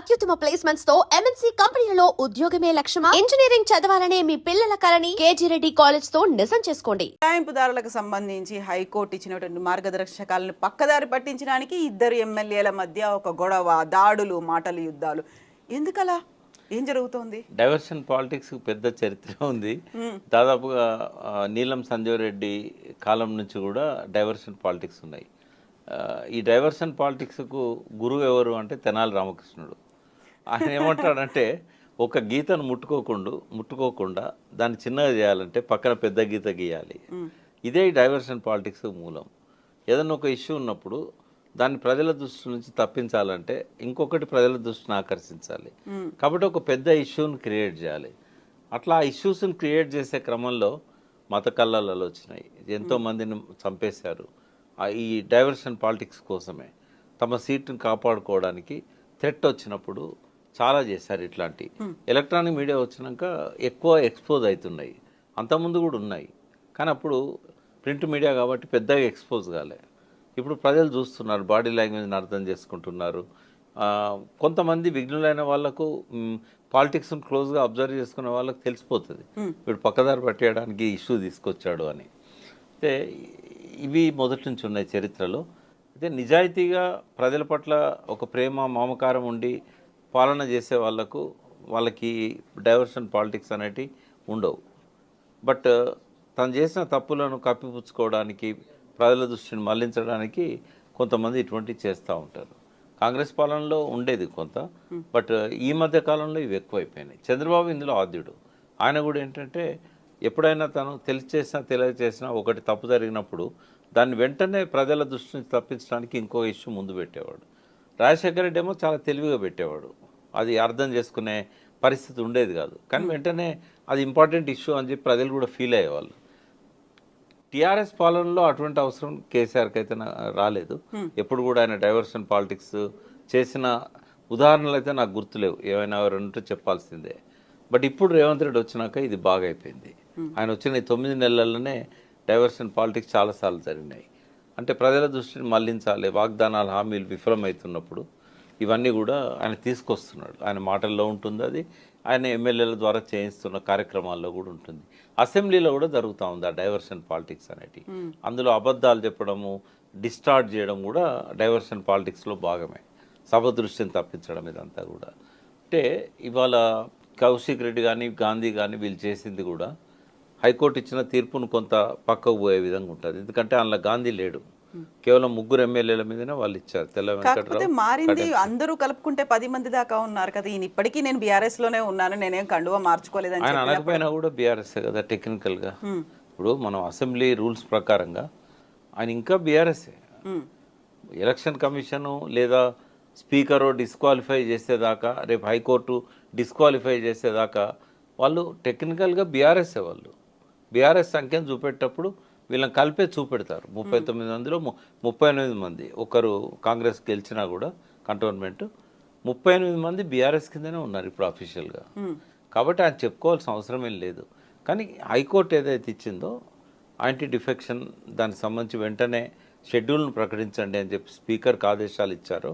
అత్యుత్తమ ప్లేస్మెంట్స్ తో ఎంఎన్సీ కంపెనీలలో ఉద్యోగమే లక్ష్యమా? ఇంజనీరింగ్ చదవాలనే మీ పిల్లల కలని కేజీ రెడ్డి కాలేజ్ తో నిజం చేసుకోండి. ఫిరాయింపుదారులకు సంబంధించి హైకోర్టు ఇచ్చినటువంటి మార్గదర్శకాలను పక్కదారి పట్టించడానికి ఇద్దరు ఎమ్మెల్యేల మధ్య ఒక గొడవ, దాడులు, మాటల యుద్ధాలు. ఎందుకలా? ఏం జరుగుతోంది? డైవర్షన్ పాలిటిక్స్ పెద్ద చరిత్ర ఉంది. దాదాపుగా నీలం సంజీవ్ రెడ్డి కాలం నుంచి కూడా డైవర్షన్ పాలిటిక్స్ ఉన్నాయి. ఈ డైవర్షన్ పాలిటిక్స్కు గురువు ఎవరు అంటే తెనాలి రామకృష్ణుడు. ఆయన ఏమంటాడంటే ఒక గీతను ముట్టుకోకుండా దాన్ని చిన్నగా చేయాలంటే పక్కన పెద్ద గీత గీయాలి. ఇదే డైవర్షన్ పాలిటిక్స్ మూలం. ఏదన్నా ఒక ఇష్యూ ఉన్నప్పుడు దాన్ని ప్రజల దృష్టి నుంచి తప్పించాలంటే ఇంకొకటి ప్రజల దృష్టిని ఆకర్షించాలి. కాబట్టి ఒక పెద్ద ఇష్యూని క్రియేట్ చేయాలి. అట్లా ఆ ఇష్యూస్ని క్రియేట్ చేసే క్రమంలో మత కల్లాలు వచ్చినాయి, ఎంతోమందిని చంపేశారు. ఈ డైవర్షన్ పాలిటిక్స్ కోసమే తమ సీట్ని కాపాడుకోవడానికి థ్రెట్ వచ్చినప్పుడు చాలా చేశారు. ఇట్లాంటి ఎలక్ట్రానిక్ మీడియా వచ్చినాక ఎక్కువ ఎక్స్పోజ్ అవుతున్నాయి. అంతకుముందు కూడా ఉన్నాయి, కానీ అప్పుడు ప్రింట్ మీడియా కాబట్టి పెద్దగా ఎక్స్పోజ్ కాలే. ఇప్పుడు ప్రజలు చూస్తున్నారు, బాడీ లాంగ్వేజ్ని అర్థం చేసుకుంటున్నారు. కొంతమంది విఘ్నులైన వాళ్ళకు పాలిటిక్స్ని క్లోజ్గా అబ్జర్వ్ చేసుకునే వాళ్ళకి తెలిసిపోతుంది వీడు పక్కదారి పట్టేయడానికి ఇష్యూ తీసుకొచ్చాడు అని. అయితే ఇవి మొదటి నుంచి ఉన్నాయి చరిత్రలో. అయితే నిజాయితీగా ప్రజల పట్ల ఒక ప్రేమ మమకారం ఉండి పాలన చేసే వాళ్ళకి డైవర్షన్ పాలిటిక్స్ అనేటివి ఉండవు. బట్ తను చేసిన తప్పులను కప్పిపుచ్చుకోవడానికి, ప్రజల దృష్టిని మళ్లించడానికి కొంతమంది ఇటువంటివి చేస్తూ ఉంటారు. కాంగ్రెస్ పాలనలో ఉండేది కొంత, బట్ ఈ మధ్య కాలంలో ఇవి ఎక్కువైపోయినాయి. చంద్రబాబు ఇందులో ఆద్యుడు. ఆయన కూడా ఏంటంటే ఎప్పుడైనా తను తెలియచేసినా ఒకటి తప్పు జరిగినప్పుడు దాన్ని వెంటనే ప్రజల దృష్టి నుంచి తప్పించడానికి ఇంకో ఇష్యూ ముందు పెట్టేవాడు. రాజశేఖర రెడ్డి ఏమో చాలా తెలివిగా పెట్టేవాడు, అది అర్థం చేసుకునే పరిస్థితి ఉండేది కాదు. కానీ వెంటనే అది ఇంపార్టెంట్ ఇష్యూ అని చెప్పి ప్రజలు కూడా ఫీల్ అయ్యేవాళ్ళు. టీఆర్ఎస్ పాలనలో అటువంటి అవసరం కేసీఆర్కి అయితే రాలేదు. ఎప్పుడు కూడా ఆయన డైవర్షన్ పాలిటిక్స్ చేసిన ఉదాహరణలు అయితే నాకు గుర్తులేవు. ఏమైనా ఎవరంటే చెప్పాల్సిందే. బట్ ఇప్పుడు రేవంత్ రెడ్డి వచ్చినాక ఇది బాగా అయిపోయింది. ఆయన వచ్చిన 9 నెలల్లోనే డైవర్షన్ పాలిటిక్స్ చాలాసార్లు జరిగినాయి. అంటే ప్రజల దృష్టిని మళ్లించాలి, వాగ్దానాలు హామీలు విఫలమవుతున్నప్పుడు ఇవన్నీ కూడా ఆయన తీసుకొస్తున్నాడు. ఆయన మాటల్లో ఉంటుంది, అది ఆయన ఎమ్మెల్యేల ద్వారా చేయిస్తున్న కార్యక్రమాల్లో కూడా ఉంటుంది. అసెంబ్లీలో కూడా జరుగుతూ ఉంది ఆ డైవర్షన్ పాలిటిక్స్ అనేటి. అందులో అబద్ధాలు చెప్పడము, డిస్టార్ట్ చేయడం కూడా డైవర్షన్ పాలిటిక్స్లో భాగమే. సభ దృష్టిని తప్పించడం ఇదంతా కూడా. అంటే ఇవాళ కౌశిక్ రెడ్డి కానీ గాంధీ కానీ వీళ్ళు చేసింది కూడా హైకోర్టు ఇచ్చిన తీర్పును కొంత పక్కకు పోయే విధంగా ఉంటుంది. ఎందుకంటే అందులో గాంధీ లేడు, కేవలం 3 ఎమ్మెల్యేల మీదనే వాళ్ళు ఇచ్చారు. తెల్ల వెంకటరావు మారింది, అందరూ కలుపుకుంటే 10 మంది దాకా ఉన్నారు కదా. ఈయన ఇప్పటికీ నేను బీఆర్ఎస్ లోనే ఉన్నాను, నేనేం కండువా మార్చుకోలేదు ఆయన అనకపోయినా కూడా బీఆర్ఎస్ కదా టెక్నికల్గా. ఇప్పుడు మనం అసెంబ్లీ రూల్స్ ప్రకారంగా ఆయన ఇంకా బీఆర్ఎస్ఏ. ఎలక్షన్ కమిషను లేదా స్పీకరు డిస్క్వాలిఫై చేసేదాకా, రేపు హైకోర్టు డిస్క్వాలిఫై చేసేదాకా వాళ్ళు టెక్నికల్గా బీఆర్ఎస్ఏ. వాళ్ళు బీఆర్ఎస్ సంఖ్యను చూపెట్టేటప్పుడు వీళ్ళని కలిపే చూపెడతారు. 39 మందిలో 38 మంది, ఒకరు కాంగ్రెస్ గెలిచినా కూడా కంటోన్మెంట్ 38 మంది బీఆర్ఎస్ కిందనే ఉన్నారు ఇప్పుడు అఫీషియల్గా. కాబట్టి ఆయన చెప్పుకోవాల్సిన అవసరం ఏం లేదు. కానీ హైకోర్టు ఏదైతే ఇచ్చిందో యాంటీ డిఫెక్షన్ దానికి సంబంధించి వెంటనే షెడ్యూల్ను ప్రకటించండి అని చెప్పి స్పీకర్కి ఆదేశాలు ఇచ్చారో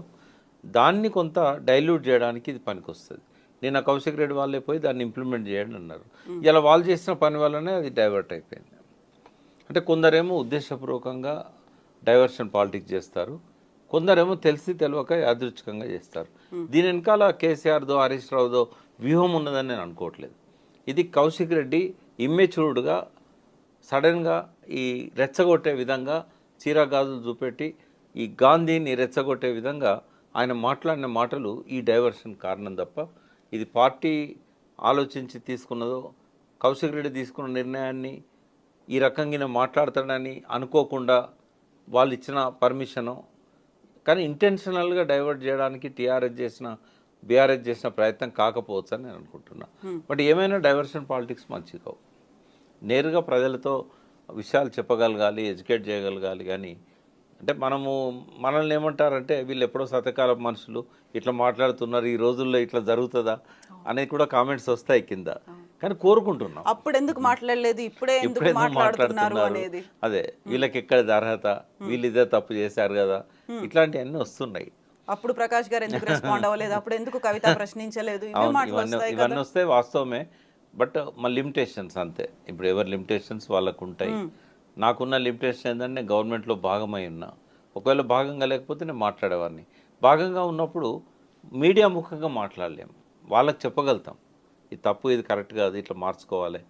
దాన్ని కొంత డైల్యూట్ చేయడానికి ఇది పనికొస్తుంది. నిన్న కౌశిక్ రెడ్డి వాళ్ళే పోయి దాన్ని ఇంప్లిమెంట్ చేయండి అన్నారు. ఇలా వాళ్ళు చేసిన పని వల్లనే అది డైవర్ట్ అయిపోయింది. అంటే కొందరేమో ఉద్దేశపూర్వకంగా డైవర్షన్ పాలిటిక్స్ చేస్తారు, కొందరేమో తెలియక యాదృచ్ఛికంగా చేస్తారు. దీని వెనకాల కేసీఆర్దో హరీష్ రావుదో వ్యూహం ఉన్నదని నేను అనుకోవట్లేదు. ఇది కౌశిక్ రెడ్డి ఇమ్మెచ్యూర్డ్గా సడన్గా ఈ రెచ్చగొట్టే విధంగా చీరగాజులు చూపెట్టి ఈ గాంధీని రెచ్చగొట్టే విధంగా ఆయన మాట్లాడిన మాటలు ఈ డైవర్షన్ కారణం తప్ప ఇది పార్టీ ఆలోచించి తీసుకున్నదో, కౌశిక్ రెడ్డి తీసుకున్న నిర్ణయాన్ని ఈ రకంగా మాట్లాడతాడని అనుకోకుండా వాళ్ళు ఇచ్చిన పర్మిషను, కానీ ఇంటెన్షనల్గా డైవర్ట్ చేయడానికి బీఆర్ఎస్ చేసిన ప్రయత్నం కాకపోవచ్చు అని నేను అనుకుంటున్నా. బట్ ఏమైనా డైవర్షన్ పాలిటిక్స్ మంచిది కావు. నేరుగా ప్రజలతో విషయాలు చెప్పగలగాలి, ఎడ్యుకేట్ చేయగలగాలి. కానీ అంటే మనల్ని ఏమంటారంటే వీళ్ళు ఎప్పుడో శతకాల మనుషులు ఇట్లా మాట్లాడుతున్నారు, ఈ రోజుల్లో ఇట్లా జరుగుతుందా అనేది కూడా కామెంట్స్ వస్తాయి కింద. కానీ కోరుకుంటున్నాం అప్పుడు ఎందుకు మాట్లాడలేదు, ఇప్పుడే ఎందుకు మాట్లాడుతున్నారు అనేది. అదే వీళ్ళకి ఎక్కడిది అర్హత, వీళ్ళు ఇదే తప్పు చేశారు కదా, ఇట్లాంటివన్నీ వస్తున్నాయి. అప్పుడు ప్రకాష్ గారు ఎందుకు రెస్పాండ్ అవ్వలేదు, అప్పుడు ఎందుకు కవిత ప్రశ్నించలేదు, ఇవే అవును, మాటలు వస్తాయి ఇవన్నీ కదా. వస్తే వాస్తవమే. బట్ మా లిమిటేషన్స్ అంతే. ఇప్పుడు ఎవరి లిమిటేషన్స్ వాళ్ళకు ఉంటాయి. నాకున్న లిమిటేషన్ ఏంటంటే నేను గవర్నమెంట్లో భాగమై ఉన్నా. ఒకవేళ భాగంగా లేకపోతే నేను మాట్లాడేవాడిని. భాగంగా ఉన్నప్పుడు మీడియా ముఖంగా మాట్లాడలేము. వాళ్ళకి చెప్పగలుగుతాం ఇది తప్పు, ఇది కరెక్ట్ కాదు, ఇట్లా మార్చుకోవాలి.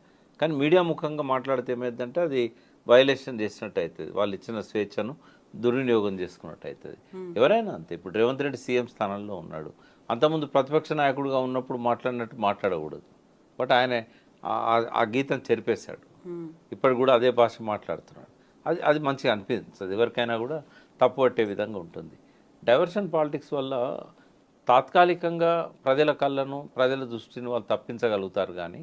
కానీ మీడియా ముఖంగా మాట్లాడితే ఏమైందంటే అది వైలేషన్ చేసినట్టు అవుతుంది. వాళ్ళు ఇచ్చిన స్వేచ్ఛను దుర్వినియోగం చేసుకున్నట్టు అవుతుంది. ఎవరైనా అంతే. ఇప్పుడు రేవంత్ రెడ్డి సీఎం స్థానంలో ఉన్నాడు. అంతకుముందు ప్రతిపక్ష నాయకుడిగా ఉన్నప్పుడు మాట్లాడినట్టు మాట్లాడకూడదు. బట్ ఆయన ఆ గీతం చెరిపేశాడు. ఇప్పుడు కూడా అదే భాష మాట్లాడుతున్నాడు. అది మంచిగా అనిపించదు. ఎవరికైనా కూడా తప్పు పట్టే విధంగా ఉంటుంది. డైవర్షన్ పాలిటిక్స్ వల్ల తాత్కాలికంగా ప్రజల కళ్ళను, ప్రజల దృష్టిని వాళ్ళు తప్పించగలుగుతారు, కానీ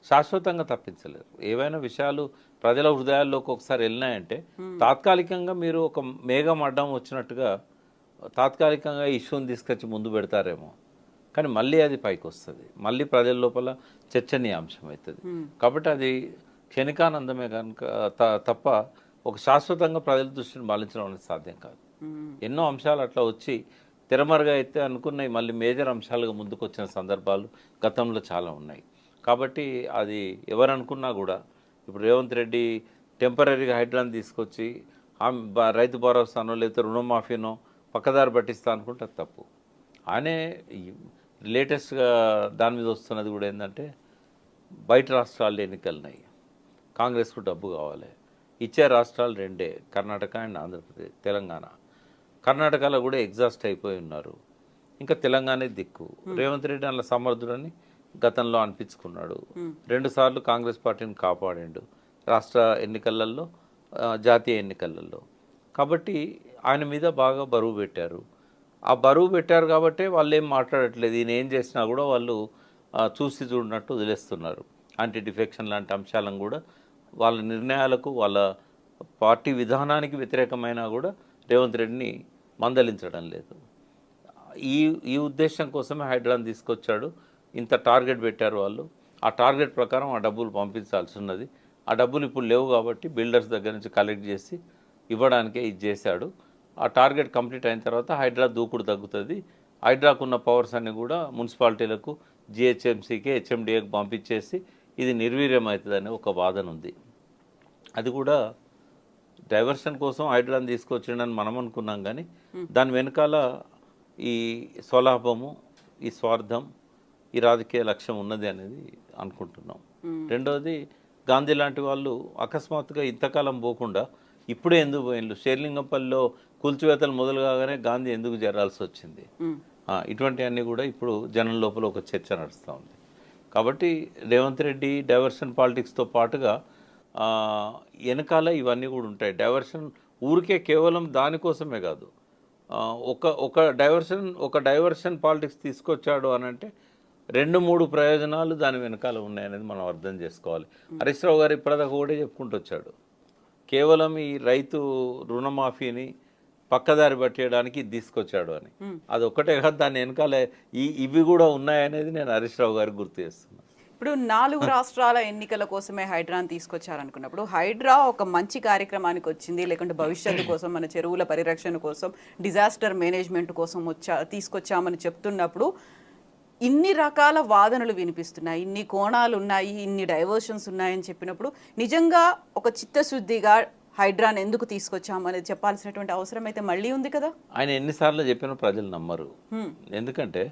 శాశ్వతంగా తప్పించలేరు. ఏవైనా విషయాలు ప్రజల హృదయాల్లోకి ఒకసారి వెళ్ళినాయంటే తాత్కాలికంగా మీరు ఒక మేఘం అడ్డం వచ్చినట్టుగా తాత్కాలికంగా ఇష్యూని తీసుకొచ్చి ముందు పెడతారేమో, కానీ మళ్ళీ అది పైకి వస్తుంది, మళ్ళీ ప్రజల లోపల చర్చనీయాంశం అవుతుంది. కాబట్టి అది క్షణికానందమే కనుక తప్ప ఒక శాశ్వతంగా ప్రజల దృష్టిని మళ్లించడం అనేది సాధ్యం కాదు. ఎన్నో అంశాలు అట్లా వచ్చి తెరమరుగా అయితే అనుకున్నవి మళ్ళీ మేజర్ అంశాలుగా ముందుకు వచ్చిన సందర్భాలు గతంలో చాలా ఉన్నాయి. కాబట్టి అది ఎవరు అనుకున్నా కూడా ఇప్పుడు రేవంత్ రెడ్డి టెంపరీగా హైడ్రాని తీసుకొచ్చి రైతు భరోసానో లేకపోతే రుణమాఫీనో పక్కదారి పట్టిస్తా అనుకుంటే అది తప్పు. ఆయనే లేటెస్ట్గా దాని మీద వస్తున్నది కూడా ఏంటంటే బయట రాష్ట్రాల్లో ఎన్నికలున్నాయి, కాంగ్రెస్కు డబ్బు కావాలి. ఇచ్చే రాష్ట్రాలు రెండే, కర్ణాటక అండ్ ఆంధ్రప్రదేశ్, తెలంగాణ. కర్ణాటకలో కూడా ఎగ్జాస్ట్ అయిపోయి ఉన్నారు. ఇంకా తెలంగాణ దిక్కు. రేవంత్ రెడ్డి అలా సమర్థుడని గతంలో అనిపించుకున్నాడు. 2 సార్లు కాంగ్రెస్ పార్టీని కాపాడిండు రాష్ట్ర ఎన్నికలలో, జాతీయ ఎన్నికలలో. కాబట్టి ఆయన మీద బాగా బరువు పెట్టారు. ఆ బరువు పెట్టారు కాబట్టి వాళ్ళు ఏం మాట్లాడట్లేదు. ఈయన ఏం చేసినా కూడా వాళ్ళు చూసి చూడనట్టు వదిలేస్తున్నారు. యాంటీ డిఫెక్షన్ లాంటి అంశాలను కూడా వాళ్ళ నిర్ణయాలకు, వాళ్ళ పార్టీ విధానానికి వ్యతిరేకమైనా కూడా రేవంత్ రెడ్డిని మందలించడం లేదు. ఈ ఉద్దేశం కోసమే హైడ్రాని తీసుకొచ్చాడు. ఇంత టార్గెట్ పెట్టారు వాళ్ళు. ఆ టార్గెట్ ప్రకారం ఆ డబ్బులు పంపించాల్సి ఉన్నది. ఆ డబ్బులు ఇప్పుడు లేవు కాబట్టి బిల్డర్స్ దగ్గర నుంచి కలెక్ట్ చేసి ఇవ్వడానికే ఇది చేశాడు. ఆ టార్గెట్ కంప్లీట్ అయిన తర్వాత హైడ్రా దూకుడు తగ్గుతుంది. హైడ్రాకు ఉన్న పవర్స్ అన్ని కూడా మున్సిపాలిటీలకు, జిహెచ్ఎంసీకి, హెచ్ఎండిఏకి పంపించేసి ఇది నిర్వీర్యం అవుతుందని ఒక వాదన ఉంది. అది కూడా డైవర్షన్ కోసం హైడ్రాని తీసుకొచ్చిండని మనం అనుకున్నాం, కానీ దాని వెనకాల ఈ స్వలాభము, ఈ స్వార్థం, ఈ రాజకీయ లక్ష్యం ఉన్నది అనేది అనుకుంటున్నాం. రెండవది, గాంధీ లాంటి వాళ్ళు అకస్మాత్తుగా ఇంతకాలం పోకుండా ఇప్పుడే ఎందుకు పోయిండ్రు? షేర్లింగంపల్లిలో కూల్చివేతలు మొదలు కాగానే గాంధీ ఎందుకు జరాల్సి వచ్చింది? ఇటువంటివన్నీ కూడా ఇప్పుడు జనం లోపల ఒక చర్చ నడుస్తూ ఉంది. కాబట్టి రేవంత్ రెడ్డి డైవర్షన్ పాలిటిక్స్తో పాటుగా వెనకాల ఇవన్నీ కూడా ఉంటాయి. డైవర్షన్ ఊరికే కేవలం దానికోసమే కాదు. ఒక డైవర్షన్ పాలిటిక్స్ తీసుకొచ్చాడు అని అంటే 2-3 ప్రయోజనాలు దాని వెనకాల ఉన్నాయనేది మనం అర్థం చేసుకోవాలి. హరీష్ రావు గారు ఇప్పటిదాకా కూడా చెప్పుకుంటూ వచ్చాడు, కేవలం ఈ రైతు రుణమాఫీని పక్కదారి పట్టేయడానికి తీసుకొచ్చాడు అని. అది ఒక్కటే కాదు, దాని వెనకాల ఇవి కూడా ఉన్నాయనేది నేను హరీష్ రావు గారికి గుర్తు చేస్తున్నాను. ఇప్పుడు 4 రాష్ట్రాల ఎన్నికల కోసమే హైడ్రాని తీసుకొచ్చారనుకున్నప్పుడు హైడ్రా ఒక మంచి కార్యక్రమానికి వచ్చింది, లేకుంటే భవిష్యత్తు కోసం, మన చెరువుల పరిరక్షణ కోసం, డిజాస్టర్ మేనేజ్మెంట్ కోసం తీసుకొచ్చామని చెప్తున్నప్పుడు ఇన్ని రకాల వాదనలు వినిపిస్తున్నాయి, ఇన్ని కోణాలు ఉన్నాయి, ఇన్ని డైవర్షన్స్ ఉన్నాయని చెప్పినప్పుడు నిజంగా ఒక చిత్తశుద్ధిగా హైడ్రాని ఎందుకు తీసుకొచ్చామనేది చెప్పాల్సినటువంటి అవసరం అయితే మళ్ళీ ఉంది కదా. ఆయన ఎన్నిసార్లు చెప్పినా ప్రజలు నమ్మరు. ఎందుకంటే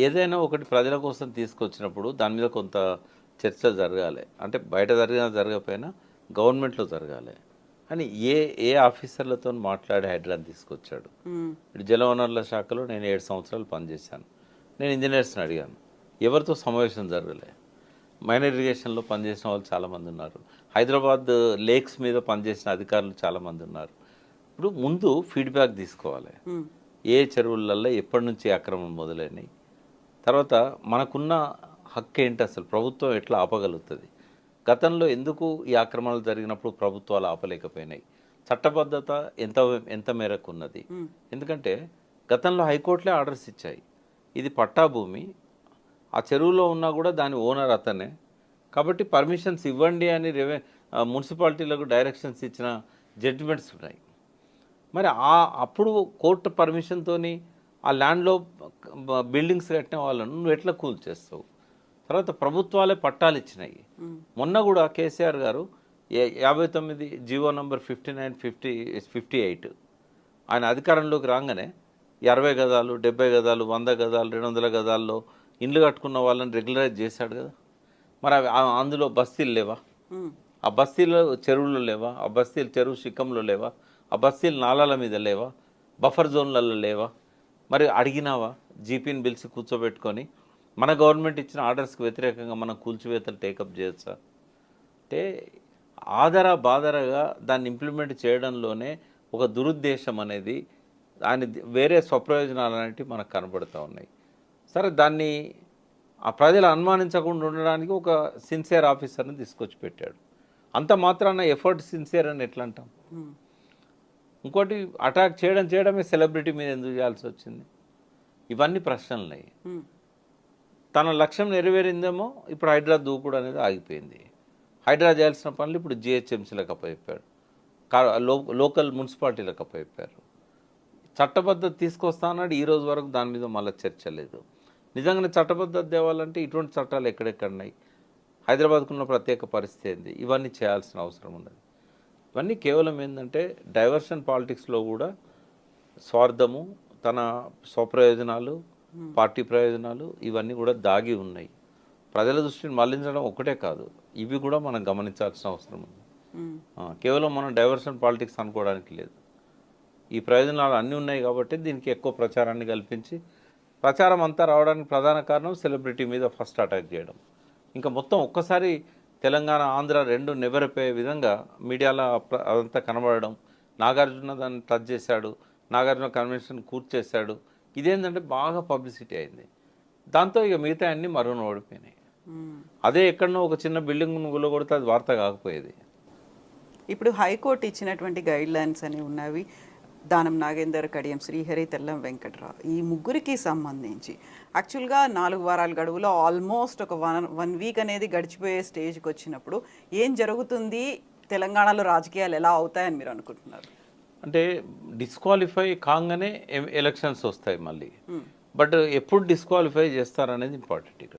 ఏదైనా ఒకటి ప్రజల కోసం తీసుకొచ్చినప్పుడు దాని మీద కొంత చర్చ జరగాలి. అంటే బయట జరగకపోయినా గవర్నమెంట్లో జరగాలి. అని ఏ ఆఫీసర్లతో మాట్లాడి హైడ్రాని తీసుకొచ్చాడు. ఇప్పుడు జలవనరుల శాఖలో నేను 7 సంవత్సరాలు పనిచేశాను. నేను ఇంజనీర్స్ని అడిగాను, ఎవరితో సమావేశం జరగలే. మైనర్ ఇరిగేషన్లో పనిచేసిన వాళ్ళు చాలామంది ఉన్నారు. హైదరాబాద్ లేక్స్ మీద పనిచేసిన అధికారులు చాలామంది ఉన్నారు. ఇప్పుడు ముందు ఫీడ్బ్యాక్ తీసుకోవాలి. ఏ చెరువులలో ఎప్పటి నుంచి ఆక్రమణ మొదలైనవి, తర్వాత మనకున్న హక్కు ఏంటి, అసలు ప్రభుత్వం ఎట్లా ఆపగలుగుతుంది, గతంలో ఎందుకు ఈ ఆక్రమణలు జరిగినప్పుడు ప్రభుత్వాలు ఆపలేకపోయినాయి, చట్టబద్ధత ఎంత మేరకు ఉన్నది. ఎందుకంటే గతంలో హైకోర్టులే ఆర్డర్స్ ఇచ్చాయి, ఇది పట్టా భూమి, ఆ చెరువులో ఉన్నా కూడా దాని ఓనర్ అతనే, కాబట్టి పర్మిషన్స్ ఇవ్వండి అని మున్సిపాలిటీలకు డైరెక్షన్స్ ఇచ్చిన జడ్జిమెంట్స్ ఉన్నాయి. మరి అప్పుడు కోర్టు పర్మిషన్తోని ఆ ల్యాండ్లో బిల్డింగ్స్ కట్టిన వాళ్ళను నువ్వు ఎట్లా కూల్ చేస్తావు? తర్వాత ప్రభుత్వాలే పట్టాలు ఇచ్చినాయి. మొన్న కూడా కేసీఆర్ గారు 59 జీవో నంబర్ 59/58 ఆయన అధికారంలోకి రాగానే 60 గజాలు 70 గజాలు 100 గజాలు 200 గజాల్లో ఇండ్లు కట్టుకున్న వాళ్ళని రెగ్యులరైజ్ చేశాడు కదా. మరి అందులో బస్తీలు లేవా? ఆ బస్తీలు చెరువులు లేవా? ఆ బస్తీలు చెరువు శిఖంలో లేవా? ఆ బస్తీలు నాలాల మీద లేవా? బఫర్ జోన్లలో లేవా? మరి అడిగినావా? జీపీని పిలిచి కూర్చోబెట్టుకొని మన గవర్నమెంట్ ఇచ్చిన ఆర్డర్స్కి వ్యతిరేకంగా మనం కూల్చివేతలు టేకప్ చేయొచ్చా? అంటే బాదరగా దాన్ని ఇంప్లిమెంట్ చేయడంలోనే ఒక దురుద్దేశం అనేది దాని వేరే స్వప్రయోజనాలు అనేవి మనకు కనబడుతూ ఉన్నాయి. సరే, దాన్ని ఆ ప్రజలు అనుమానించకుండా ఉండడానికి ఒక సిన్సియర్ ఆఫీసర్ని తీసుకొచ్చి పెట్టాడు. అంత మాత్రాన ఎఫర్ట్ సిన్సియర్ అని ఎట్లా అంటాం? ఇంకోటి, అటాక్ చేయడమే సెలబ్రిటీ మీద ఎందుకు చేయాల్సి వచ్చింది? ఇవన్నీ ప్రశ్నలున్నాయి. తన లక్ష్యం నెరవేరిందేమో, ఇప్పుడు హైడ్రా దూకుడు అనేది ఆగిపోయింది. హైడ్రా చేయాల్సిన పనులు ఇప్పుడు జిహెచ్ఎంసీలకు అప్పచెప్పాడు, లోకల్ మున్సిపాలిటీలకు అప్పచెప్పారు. చట్టబద్ధత తీసుకొస్తానన్నాడు, ఈ రోజు వరకు దాని మీద మళ్ళీ చర్చ లేదు. నిజంగానే చట్టబద్ధత తేవాలంటే ఇటువంటి చట్టాలు ఎక్కడెక్కడున్నాయి? హైదరాబాద్కున్న ప్రత్యేక పరిస్థితి ఏంది? ఇవన్నీ చేయాల్సిన అవసరం ఉన్నది. ఇవన్నీ కేవలం ఏంటంటే డైవర్షన్ పాలిటిక్స్లో కూడా స్వార్థము, తన స్వప్రయోజనాలు, పార్టీ ప్రయోజనాలు ఇవన్నీ కూడా దాగి ఉన్నాయి. ప్రజల దృష్టిని మళ్లించడం ఒకటే కాదు, ఇవి కూడా మనం గమనించాల్సిన అవసరం ఉంది. కేవలం మనం డైవర్షన్ పాలిటిక్స్ అనుకోవడానికి లేదు. ఈ ప్రయోజనాలు అన్నీ ఉన్నాయి కాబట్టి దీనికి ఎక్కువ ప్రచారాన్ని కల్పించి, ప్రచారం అంతా రావడానికి ప్రధాన కారణం సెలబ్రిటీ మీద ఫస్ట్ అటాక్ చేయడం. ఇంకా మొత్తం ఒక్కసారి తెలంగాణ ఆంధ్ర రెండు నెవరైపోయే విధంగా మీడియాలో అదంతా కనబడడం, నాగార్జున దాన్ని టచ్ చేశాడు, నాగార్జున కన్వెన్షన్ కూర్చేశాడు, ఇదేంటంటే బాగా పబ్లిసిటీ అయింది. దాంతో ఇక మిగతా అన్నీ మరుగున ఓడిపోయినాయి. అదే ఎక్కడనో ఒక చిన్న బిల్డింగ్ కొడితే అది వార్త కాకపోయేది. ఇప్పుడు హైకోర్టు ఇచ్చినటువంటి గైడ్ లైన్స్ అనేవి ఉన్నవి. దానం నాగేందర్, కడియం శ్రీహరి, తెల్లం వెంకట్రావు, ఈ ముగ్గురికి సంబంధించి యాక్చువల్గా 4 వారాల గడువులో ఆల్మోస్ట్ ఒక వన్ వీక్ అనేది గడిచిపోయే స్టేజ్కి వచ్చినప్పుడు ఏం జరుగుతుంది, తెలంగాణలో రాజకీయాలు ఎలా అవుతాయని మీరు అనుకుంటున్నారు? అంటే డిస్క్వాలిఫై కాగానే ఎలక్షన్స్ వస్తాయి మళ్ళీ. బట్ ఎప్పుడు డిస్క్వాలిఫై చేస్తారనేది ఇంపార్టెంట్ ఇక్కడ.